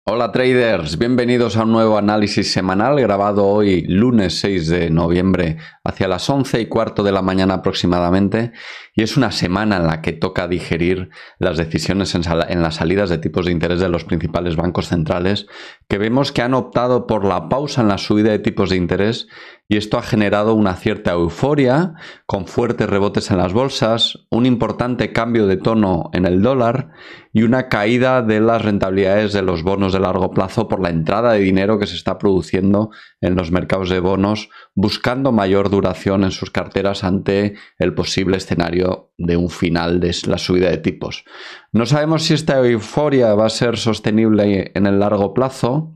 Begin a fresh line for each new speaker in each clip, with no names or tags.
Hola traders, bienvenidos a un nuevo análisis semanal grabado hoy lunes 6 de noviembre hacia las 11:15 de la mañana aproximadamente, y es una semana en la que toca digerir las decisiones en las salidas de tipos de interés de los principales bancos centrales, que vemos que han optado por la pausa en la subida de tipos de interés, y esto ha generado una cierta euforia con fuertes rebotes en las bolsas, un importante cambio de tono en el dólar y una caída de las rentabilidades de los bonos de largo plazo por la entrada de dinero que se está produciendo en los mercados de bonos, buscando mayor duración en sus carteras ante el posible escenario de un final de la subida de tipos. No sabemos si esta euforia va a ser sostenible en el largo plazo,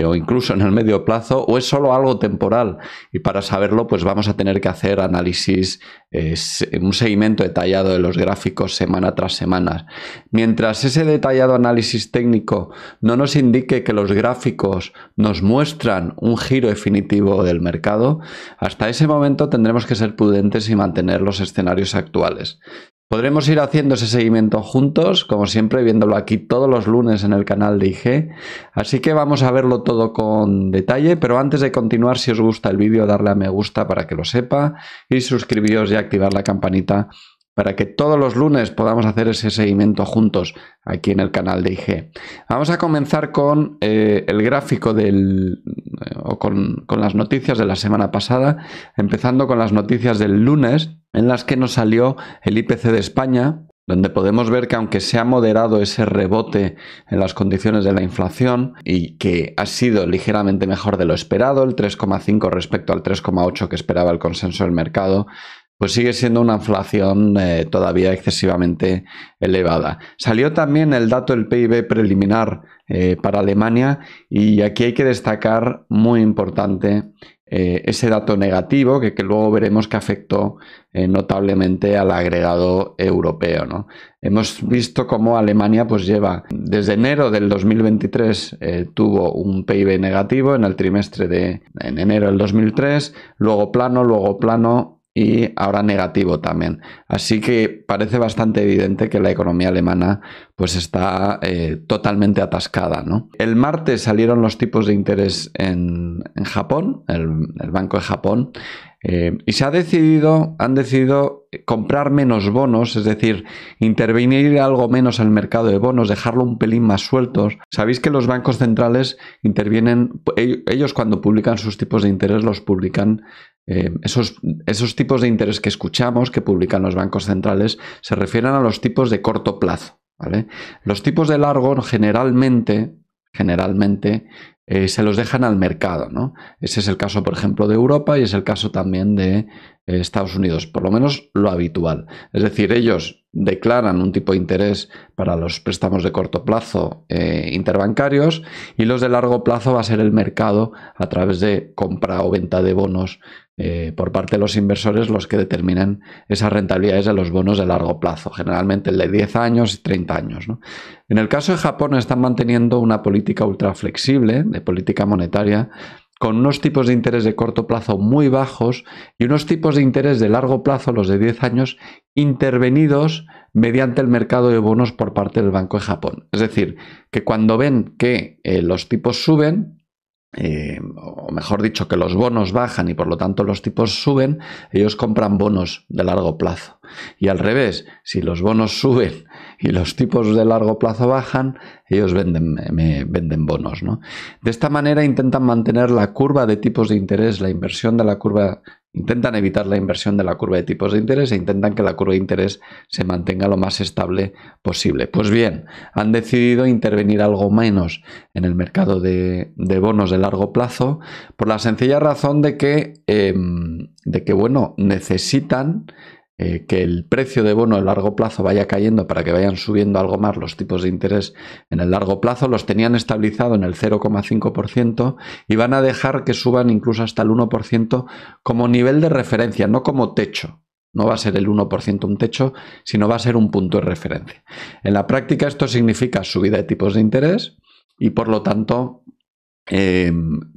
o incluso en el medio plazo, o es solo algo temporal, y para saberlo pues vamos a tener que hacer análisis, un seguimiento detallado de los gráficos semana tras semana. Mientras ese detallado análisis técnico no nos indique que los gráficos nos muestran un giro definitivo del mercado, hasta ese momento tendremos que ser prudentes y mantener los escenarios actuales. Podremos ir haciendo ese seguimiento juntos, como siempre, viéndolo aquí todos los lunes en el canal de IG. Así que vamos a verlo todo con detalle, pero antes de continuar, si os gusta el vídeo, darle a me gusta para que lo sepa y suscribiros y activar la campanita para que todos los lunes podamos hacer ese seguimiento juntos aquí en el canal de IG. Vamos a comenzar con el gráfico con las noticias de la semana pasada, empezando con las noticias del lunes, en las que nos salió el IPC de España, donde podemos ver que aunque se ha moderado ese rebote en las condiciones de la inflación y que ha sido ligeramente mejor de lo esperado, el 3,5 respecto al 3,8 que esperaba el consenso del mercado, pues sigue siendo una inflación todavía excesivamente elevada. Salió también el dato del PIB preliminar para Alemania, y aquí hay que destacar, muy importante, ese dato negativo que luego veremos que afectó notablemente al agregado europeo, ¿no? Hemos visto cómo Alemania pues lleva desde enero del 2023 tuvo un PIB negativo en el trimestre en enero del 2003, luego plano y ahora negativo también. Así que parece bastante evidente que la economía alemana pues está totalmente atascada, ¿no? El martes salieron los tipos de interés en Japón, el Banco de Japón, y han decidido comprar menos bonos, es decir, intervenir algo menos en el mercado de bonos, dejarlo un pelín más sueltos. Sabéis que los bancos centrales intervienen, ellos cuando publican sus tipos de interés los publican. Esos tipos de interés que escuchamos que publican los bancos centrales se refieren a los tipos de corto plazo, ¿vale? Los tipos de largo generalmente se los dejan al mercado, ¿no? Ese es el caso, por ejemplo, de Europa, y es el caso también de Estados Unidos, por lo menos lo habitual. Es decir, ellos declaran un tipo de interés para los préstamos de corto plazo interbancarios, y los de largo plazo va a ser el mercado a través de compra o venta de bonos por parte de los inversores los que determinan esas rentabilidades de los bonos de largo plazo, generalmente el de 10 años y 30 años, ¿no? En el caso de Japón están manteniendo una política ultra flexible de política monetaria, con unos tipos de interés de corto plazo muy bajos y unos tipos de interés de largo plazo, los de 10 años, intervenidos mediante el mercado de bonos por parte del Banco de Japón. Es decir, que cuando ven que los tipos suben, o mejor dicho, que los bonos bajan y por lo tanto los tipos suben, ellos compran bonos de largo plazo. Y al revés, si los bonos suben y los tipos de largo plazo bajan, ellos venden bonos, ¿no? De esta manera intentan mantener la curva de tipos de interés, la inversión de la curva. Intentan evitar la inversión de la curva de tipos de interés e intentan que la curva de interés se mantenga lo más estable posible. Pues bien, han decidido intervenir algo menos en el mercado de bonos de largo plazo, por la sencilla razón de que bueno, necesitan que el precio de bono de largo plazo vaya cayendo para que vayan subiendo algo más los tipos de interés en el largo plazo. Los tenían estabilizado en el 0,5% y van a dejar que suban incluso hasta el 1% como nivel de referencia, no como techo. No va a ser el 1% un techo, sino va a ser un punto de referencia. En la práctica esto significa subida de tipos de interés y por lo tanto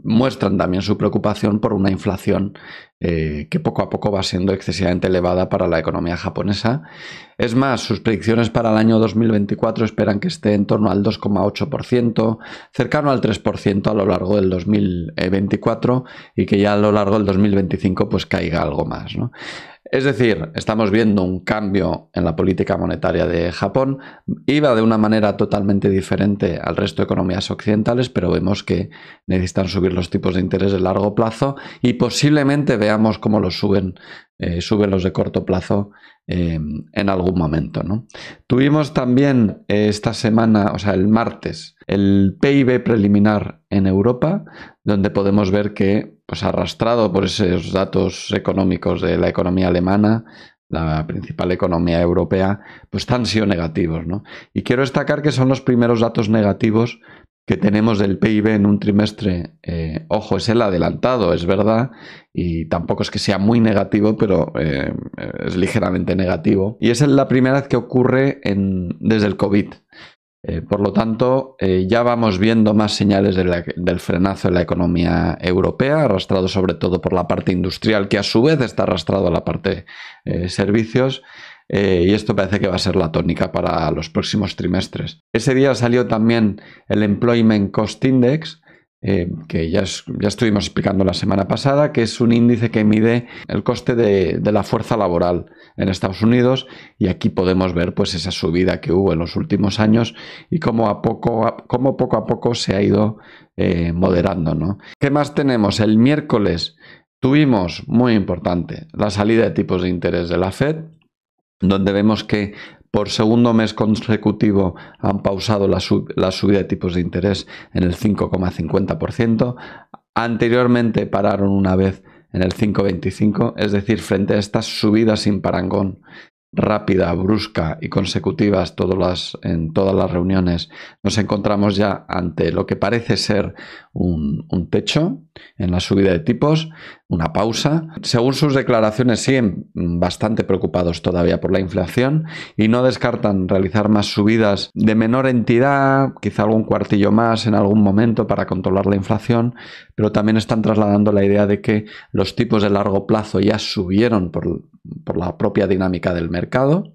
muestran también su preocupación por una inflación que poco a poco va siendo excesivamente elevada para la economía japonesa. Es más, sus predicciones para el año 2024 esperan que esté en torno al 2,8%, cercano al 3% a lo largo del 2024 y que ya a lo largo del 2025 pues caiga algo más, ¿no? Es decir, estamos viendo un cambio en la política monetaria de Japón. Iba de una manera totalmente diferente al resto de economías occidentales, pero vemos que necesitan subir los tipos de interés de largo plazo y posiblemente veamos cómo los suben los de corto plazo en algún momento, ¿no? Tuvimos también esta semana, o sea, el martes, el PIB preliminar en Europa, donde podemos ver que, pues arrastrado por esos datos económicos de la economía alemana, la principal economía europea, pues han sido negativos, ¿no? Y quiero destacar que son los primeros datos negativos que tenemos del PIB en un trimestre. Ojo, es el adelantado, es verdad, y tampoco es que sea muy negativo, pero es ligeramente negativo. Y es la primera vez que ocurre desde el COVID. Por lo tanto, ya vamos viendo más señales del frenazo de la economía europea, arrastrado sobre todo por la parte industrial, que a su vez está arrastrado a la parte servicios. Y esto parece que va a ser la tónica para los próximos trimestres. Ese día salió también el Employment Cost Index, que ya estuvimos explicando la semana pasada, que es un índice que mide el coste de la fuerza laboral en Estados Unidos, y aquí podemos ver pues esa subida que hubo en los últimos años y cómo poco a poco se ha ido moderando, ¿no? ¿Qué más tenemos? El miércoles tuvimos, muy importante, la salida de tipos de interés de la Fed, donde vemos que por segundo mes consecutivo han pausado la subida de tipos de interés en el 5,50%. Anteriormente pararon una vez en el 5,25%, es decir, frente a estas subidas sin parangón, rápida, brusca y consecutivas en todas las reuniones, nos encontramos ya ante lo que parece ser un techo en la subida de tipos, una pausa. Según sus declaraciones, siguen bastante preocupados todavía por la inflación y no descartan realizar más subidas de menor entidad, quizá algún cuartillo más en algún momento para controlar la inflación, pero también están trasladando la idea de que los tipos de largo plazo ya subieron por la propia dinámica del mercado,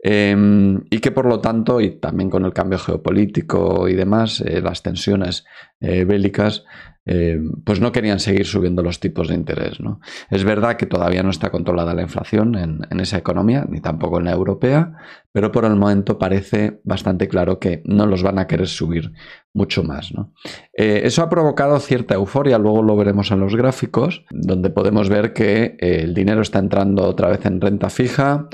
y que por lo tanto, y también con el cambio geopolítico y demás, las tensiones bélicas, pues no querían seguir subiendo los tipos de interés, ¿no? Es verdad que todavía no está controlada la inflación en esa economía, ni tampoco en la europea, pero por el momento parece bastante claro que no los van a querer subir mucho más, ¿no? Eso ha provocado cierta euforia, luego lo veremos en los gráficos, donde podemos ver que el dinero está entrando otra vez en renta fija,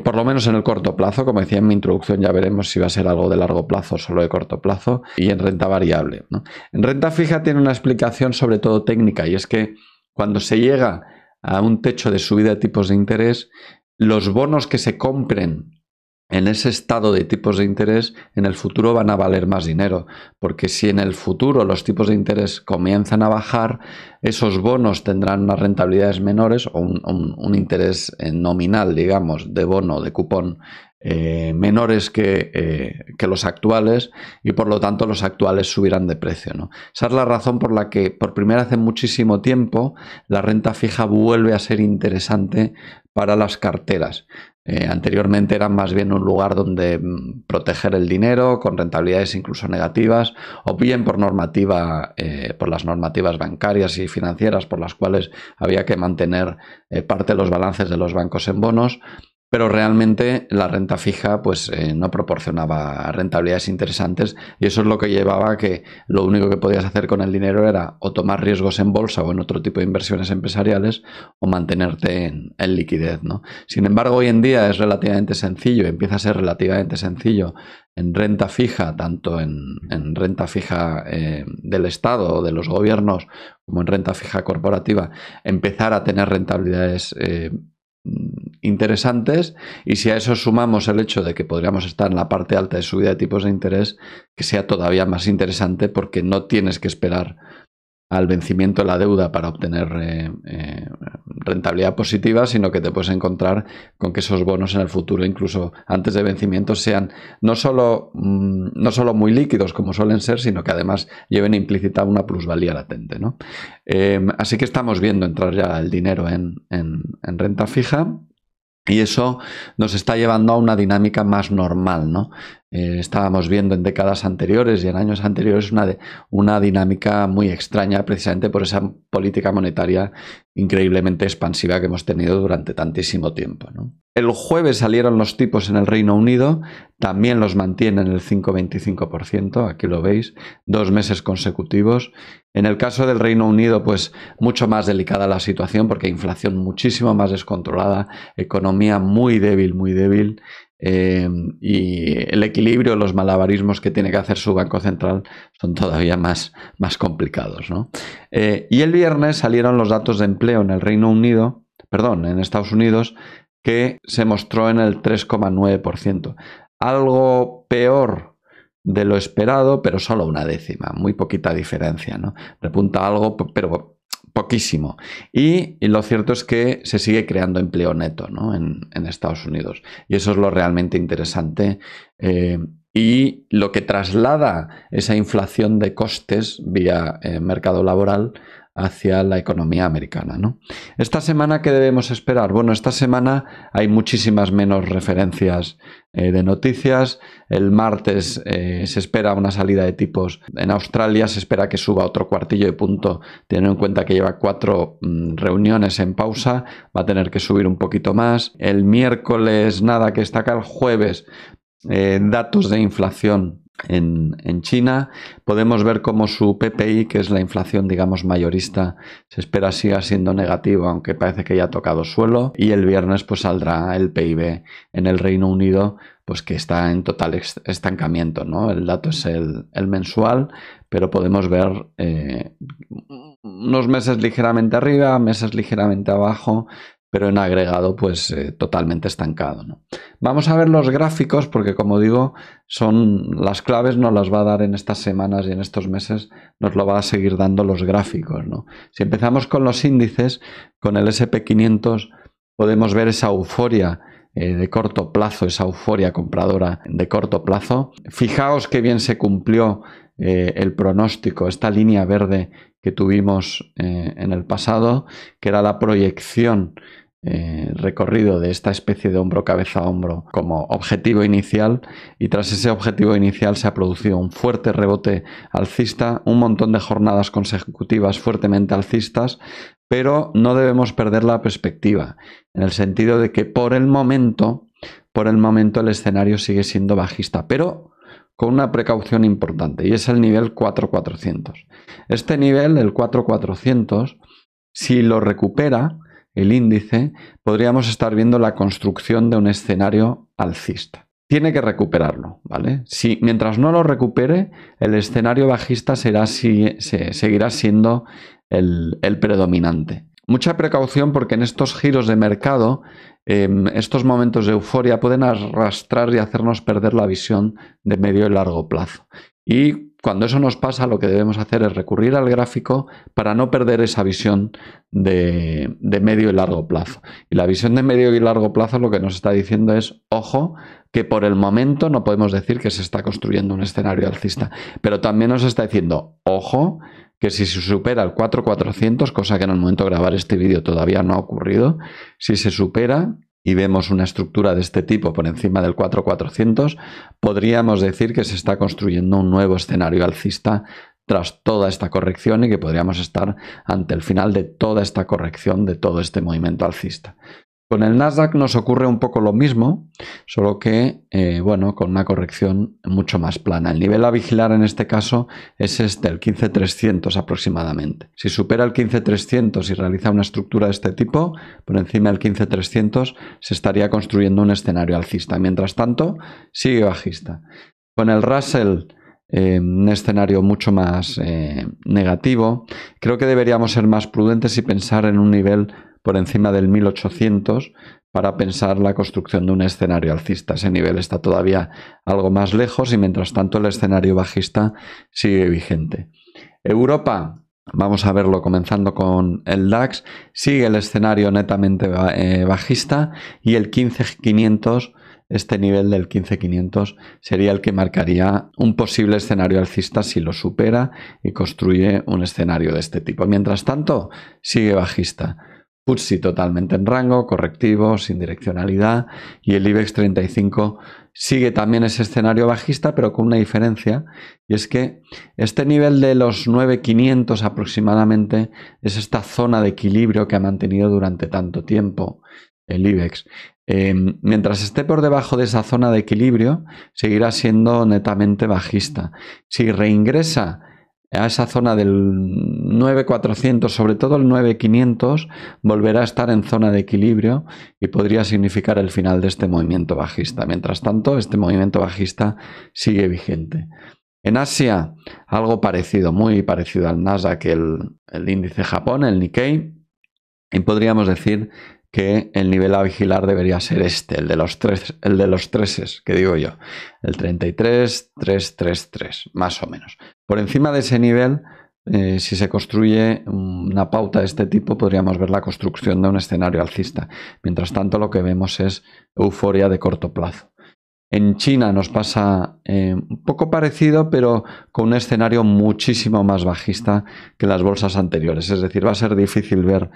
por lo menos en el corto plazo. Como decía en mi introducción, ya veremos si va a ser algo de largo plazo o solo de corto plazo, y en renta variable, ¿no? En renta fija tiene una explicación sobre todo técnica, y es que cuando se llega a un techo de subida de tipos de interés, los bonos que se compren en ese estado de tipos de interés en el futuro van a valer más dinero, porque si en el futuro los tipos de interés comienzan a bajar, esos bonos tendrán unas rentabilidades menores o un interés nominal, digamos, de bono, de cupón, menores que los actuales, y por lo tanto los actuales subirán de precio, ¿no? Esa es la razón por la que por primera vez en muchísimo tiempo la renta fija vuelve a ser interesante para las carteras. Anteriormente eran más bien un lugar donde proteger el dinero con rentabilidades incluso negativas, o bien por normativa, por las normativas bancarias y financieras por las cuales había que mantener parte de los balances de los bancos en bonos. Pero realmente la renta fija pues no proporcionaba rentabilidades interesantes, y eso es lo que llevaba a que lo único que podías hacer con el dinero era o tomar riesgos en bolsa o en otro tipo de inversiones empresariales, o mantenerte en liquidez, ¿no? Sin embargo, hoy en día es relativamente sencillo, empieza a ser relativamente sencillo en renta fija, tanto en renta fija del Estado o de los gobiernos, como en renta fija corporativa, empezar a tener rentabilidades interesantes. Y si a eso sumamos el hecho de que podríamos estar en la parte alta de subida de tipos de interés, que sea todavía más interesante, porque no tienes que esperar al vencimiento de la deuda para obtener rentabilidad positiva, sino que te puedes encontrar con que esos bonos en el futuro, incluso antes de vencimiento, sean no solo muy líquidos como suelen ser, sino que además lleven implícita una plusvalía latente, ¿no? Así que estamos viendo entrar ya el dinero en renta fija. Y eso nos está llevando a una dinámica más normal, ¿no? Estábamos viendo en décadas anteriores y en años anteriores una dinámica muy extraña, precisamente por esa política monetaria increíblemente expansiva que hemos tenido durante tantísimo tiempo, ¿no? El jueves salieron los tipos en el Reino Unido, también los mantienen el 5,25%, aquí lo veis, 2 meses consecutivos. En el caso del Reino Unido, pues mucho más delicada la situación porque hay inflación muchísimo más descontrolada, economía muy débil, y el equilibrio, los malabarismos que tiene que hacer su Banco Central son todavía más complicados, ¿no? Y el viernes salieron los datos de empleo en el Reino Unido, perdón, en Estados Unidos, que se mostró en el 3,9%. Algo peor de lo esperado, pero solo una décima, muy poquita diferencia, ¿no? Repunta algo, pero poquísimo. Y lo cierto es que se sigue creando empleo neto, ¿no? en Estados Unidos. Y eso es lo realmente interesante. Y lo que traslada esa inflación de costes vía mercado laboral hacia la economía americana, ¿no? Esta semana, ¿qué debemos esperar? Bueno, esta semana hay muchísimas menos referencias de noticias. El martes se espera una salida de tipos en Australia, se espera que suba otro cuartillo de punto, teniendo en cuenta que lleva 4 reuniones en pausa, va a tener que subir un poquito más. El miércoles, nada que destacar. El jueves, datos de inflación en China. Podemos ver cómo su PPI, que es la inflación, digamos, mayorista, se espera siga siendo negativo, aunque parece que ya ha tocado suelo. Y el viernes pues saldrá el PIB en el Reino Unido, pues que está en total estancamiento, ¿no? El dato es el mensual, pero podemos ver unos meses ligeramente arriba, meses ligeramente abajo, pero en agregado pues totalmente estancado, ¿no? Vamos a ver los gráficos porque, como digo, son las claves, nos las va a dar en estas semanas y en estos meses nos lo va a seguir dando los gráficos, ¿no? Si empezamos con los índices, con el SP500 podemos ver esa euforia de corto plazo, esa euforia compradora de corto plazo. Fijaos qué bien se cumplió el pronóstico, esta línea verde que tuvimos en el pasado, que era la proyección recorrido de esta especie de hombro cabeza a hombro como objetivo inicial, y tras ese objetivo inicial se ha producido un fuerte rebote alcista, un montón de jornadas consecutivas fuertemente alcistas, pero no debemos perder la perspectiva, en el sentido de que por el momento el escenario sigue siendo bajista, pero con una precaución importante, y es el nivel 4400. Este nivel, el 4400, si lo recupera el índice, podríamos estar viendo la construcción de un escenario alcista. Tiene que recuperarlo, ¿vale? Si mientras no lo recupere, el escenario bajista seguirá siendo el predominante. Mucha precaución porque en estos giros de mercado, estos momentos de euforia pueden arrastrar y hacernos perder la visión de medio y largo plazo. Y cuando eso nos pasa, lo que debemos hacer es recurrir al gráfico para no perder esa visión de medio y largo plazo. Y la visión de medio y largo plazo lo que nos está diciendo es, ojo, que por el momento no podemos decir que se está construyendo un escenario alcista, pero también nos está diciendo, ojo, que si se supera el 4400, cosa que en el momento de grabar este vídeo todavía no ha ocurrido, si se supera y vemos una estructura de este tipo por encima del 4400, podríamos decir que se está construyendo un nuevo escenario alcista tras toda esta corrección y que podríamos estar ante el final de toda esta corrección, de todo este movimiento alcista. Con el Nasdaq nos ocurre un poco lo mismo, solo que, bueno, con una corrección mucho más plana. El nivel a vigilar en este caso es el 15.300 aproximadamente. Si supera el 15.300 y realiza una estructura de este tipo, por encima del 15.300 se estaría construyendo un escenario alcista. Mientras tanto, sigue bajista. Con el Russell, un escenario mucho más negativo, creo que deberíamos ser más prudentes y pensar en un nivel por encima del 1800 para pensar la construcción de un escenario alcista. Ese nivel está todavía algo más lejos y mientras tanto el escenario bajista sigue vigente. Europa, Vamos a verlo comenzando con el DAX. Sigue el escenario netamente bajista y el 15.500, este nivel del 15.500 sería el que marcaría un posible escenario alcista si lo supera y construye un escenario de este tipo. Mientras tanto, sigue bajista. FTSE totalmente en rango, correctivo, sin direccionalidad, y el IBEX 35 sigue también ese escenario bajista, pero con una diferencia, y es que este nivel de los 9.500 aproximadamente es esta zona de equilibrio que ha mantenido durante tanto tiempo el IBEX. Mientras esté por debajo de esa zona de equilibrio, seguirá siendo netamente bajista. Si reingresa a esa zona del 9.400, sobre todo el 9.500, volverá a estar en zona de equilibrio y podría significar el final de este movimiento bajista. Mientras tanto, este movimiento bajista sigue vigente. En Asia, algo parecido, muy parecido al Nasdaq, el índice Japón, el Nikkei, y podríamos decir que el nivel a vigilar debería ser este, el de los treses, que digo yo, el 33.333, más o menos. Por encima de ese nivel, si se construye una pauta de este tipo, podríamos ver la construcción de un escenario alcista. Mientras tanto, lo que vemos es euforia de corto plazo. En China nos pasa un poco parecido, pero con un escenario muchísimo más bajista que las bolsas anteriores. Es decir, va a ser difícil ver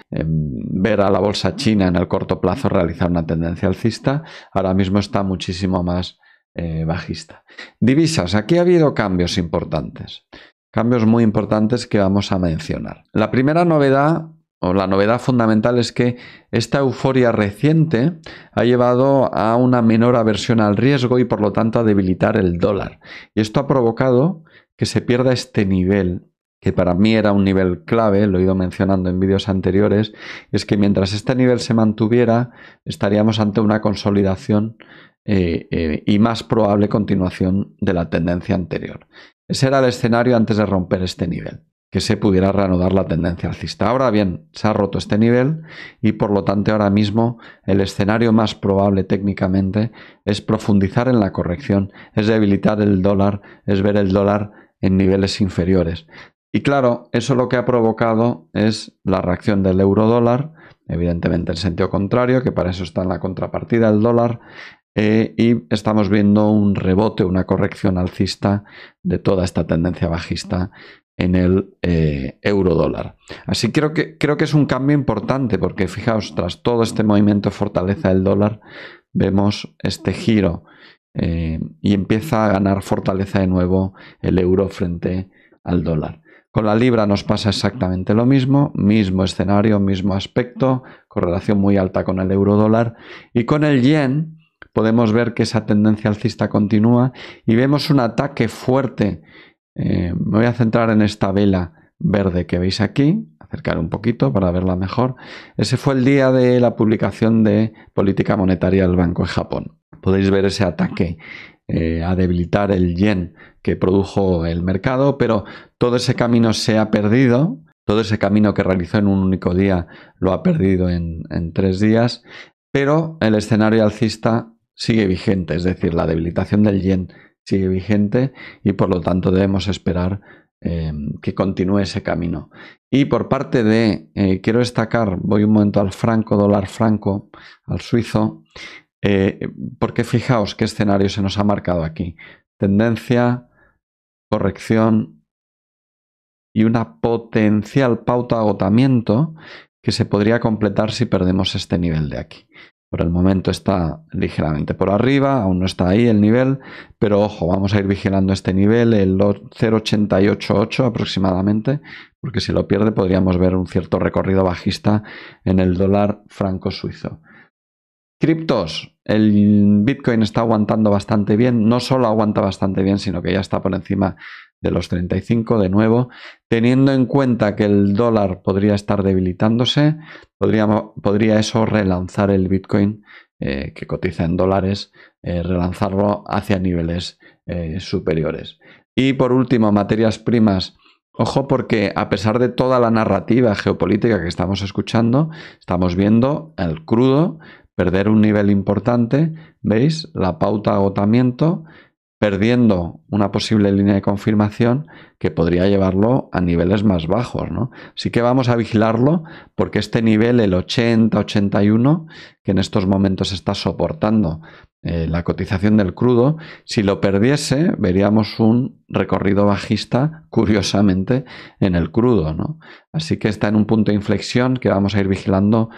a la bolsa china en el corto plazo realizar una tendencia alcista. Ahora mismo está muchísimo más bajista. Divisas. Aquí ha habido cambios importantes. Cambios muy importantes que vamos a mencionar. La primera novedad, o la novedad fundamental, es que esta euforia reciente ha llevado a una menor aversión al riesgo y por lo tanto a debilitar el dólar. Y esto ha provocado que se pierda este nivel, que para mí era un nivel clave, lo he ido mencionando en vídeos anteriores, es que mientras este nivel se mantuviera, estaríamos ante una consolidación y más probable continuación de la tendencia anterior. Ese era el escenario antes de romper este nivel, que se pudiera reanudar la tendencia alcista. Ahora bien, se ha roto este nivel y por lo tanto ahora mismo el escenario más probable técnicamente es profundizar en la corrección, es debilitar el dólar, es ver el dólar en niveles inferiores. Y claro, eso lo que ha provocado es la reacción del euro dólar, evidentemente en sentido contrario, que para eso está en la contrapartida el dólar, y estamos viendo un rebote, una corrección alcista de toda esta tendencia bajista en el euro dólar. Así creo que es un cambio importante porque fijaos, tras todo este movimiento de fortaleza del dólar, vemos este giro y empieza a ganar fortaleza de nuevo el euro frente al dólar. Con la libra nos pasa exactamente lo mismo, mismo escenario, mismo aspecto, correlación muy alta con el euro dólar, y con el yen podemos ver que esa tendencia alcista continúa y vemos un ataque fuerte. Me voy a centrar en esta vela verde que veis aquí, acercar un poquito para verla mejor. Ese fue el día de la publicación de política monetaria del Banco de Japón. Podéis ver ese ataque a debilitar el yen que produjo el mercado, pero todo ese camino se ha perdido. Todo ese camino que realizó en un único día lo ha perdido en 3 días, pero el escenario alcista sigue vigente, es decir, la debilitación del yen sigue vigente y por lo tanto debemos esperar que continúe ese camino. Y por parte de, quiero destacar, voy un momento al franco, dólar franco, al suizo, porque fijaos qué escenario se nos ha marcado aquí. Tendencia, corrección y una potencial pauta de agotamiento que se podría completar si perdemos este nivel de aquí. Por el momento está ligeramente por arriba, aún no está ahí el nivel, pero ojo, vamos a ir vigilando este nivel, el 0,888 aproximadamente, porque si lo pierde podríamos ver un cierto recorrido bajista en el dólar franco suizo. Criptos, el Bitcoin está aguantando bastante bien, no solo aguanta bastante bien, sino que ya está por encima de los 35 de nuevo, teniendo en cuenta que el dólar podría estar debilitándose, podría eso relanzar el Bitcoin que cotiza en dólares, relanzarlo hacia niveles superiores. Y por último, materias primas. Ojo porque a pesar de toda la narrativa geopolítica que estamos escuchando, estamos viendo el crudo perder un nivel importante, ¿veis? La pauta de agotamiento perdiendo una posible línea de confirmación que podría llevarlo a niveles más bajos, ¿no? Así que vamos a vigilarlo porque este nivel, el 80-81, que en estos momentos está soportando la cotización del crudo, si lo perdiese, veríamos un recorrido bajista, curiosamente, en el crudo, ¿no? Así que está en un punto de inflexión que vamos a ir vigilando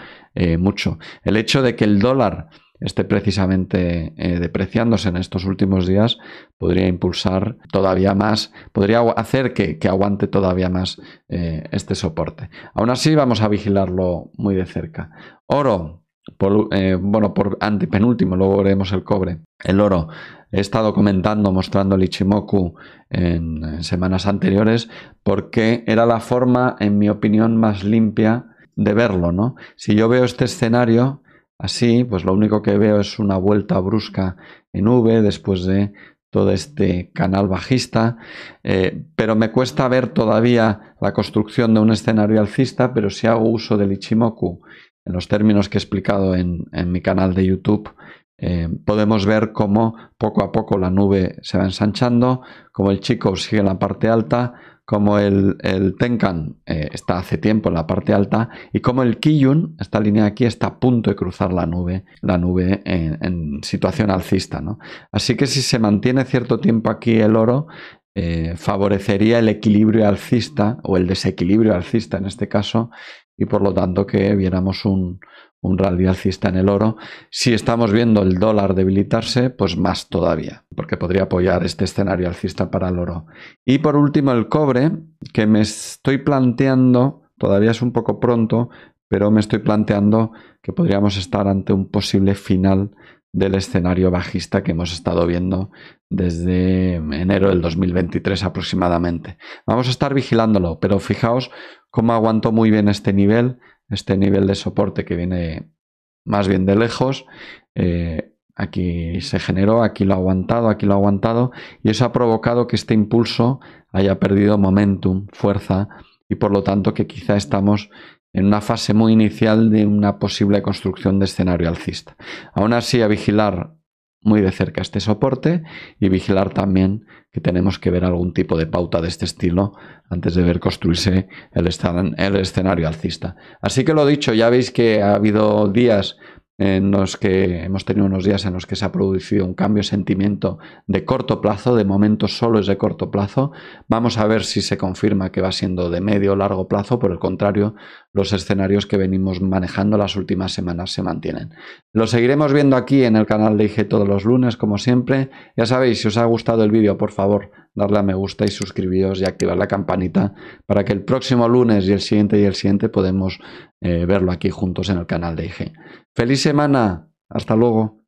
mucho. El hecho de que el dólar esté precisamente depreciándose en estos últimos días podría impulsar todavía más, podría hacer que aguante todavía más este soporte. Aún así vamos a vigilarlo muy de cerca. Oro, por antepenúltimo, luego veremos el cobre. El oro, he estado comentando, mostrando el Ichimoku en semanas anteriores porque era la forma, en mi opinión, más limpia de verlo, ¿no? Si yo veo este escenario así, pues lo único que veo es una vuelta brusca en V después de todo este canal bajista, pero me cuesta ver todavía la construcción de un escenario alcista, pero si hago uso del Ichimoku en los términos que he explicado en mi canal de YouTube, podemos ver cómo poco a poco la nube se va ensanchando, como el Chikou sigue en la parte alta, como el Tenkan está hace tiempo en la parte alta y como el Kijun, esta línea aquí, está a punto de cruzar la nube en situación alcista, ¿no? Así que si se mantiene cierto tiempo aquí el oro, favorecería el equilibrio alcista o el desequilibrio alcista en este caso y por lo tanto que viéramos un rally alcista en el oro. Si estamos viendo el dólar debilitarse, pues más todavía, porque podría apoyar este escenario alcista para el oro. Y por último el cobre, que me estoy planteando, todavía es un poco pronto, pero me estoy planteando que podríamos estar ante un posible final del escenario bajista que hemos estado viendo desde enero del 2023 aproximadamente. Vamos a estar vigilándolo, pero fijaos cómo aguantó muy bien este nivel de soporte que viene más bien de lejos. Aquí se generó, aquí lo ha aguantado y eso ha provocado que este impulso haya perdido momentum, fuerza y por lo tanto que quizá estamos en una fase muy inicial de una posible construcción de escenario alcista. Aún así, a vigilar muy de cerca este soporte y vigilar también que tenemos que ver algún tipo de pauta de este estilo antes de ver construirse el escenario alcista. Así que lo dicho, ya veis que ha habido días en los que hemos tenido unos días en los que se ha producido un cambio de sentimiento de corto plazo, de momento solo es de corto plazo. Vamos a ver si se confirma que va siendo de medio o largo plazo, por el contrario, los escenarios que venimos manejando las últimas semanas se mantienen. Lo seguiremos viendo aquí en el canal de IG todos los lunes, como siempre. Ya sabéis, si os ha gustado el vídeo, por favor, darle a me gusta y suscribiros y activar la campanita para que el próximo lunes y el siguiente podemos verlo aquí juntos en el canal de IG. ¡Feliz semana! Hasta luego.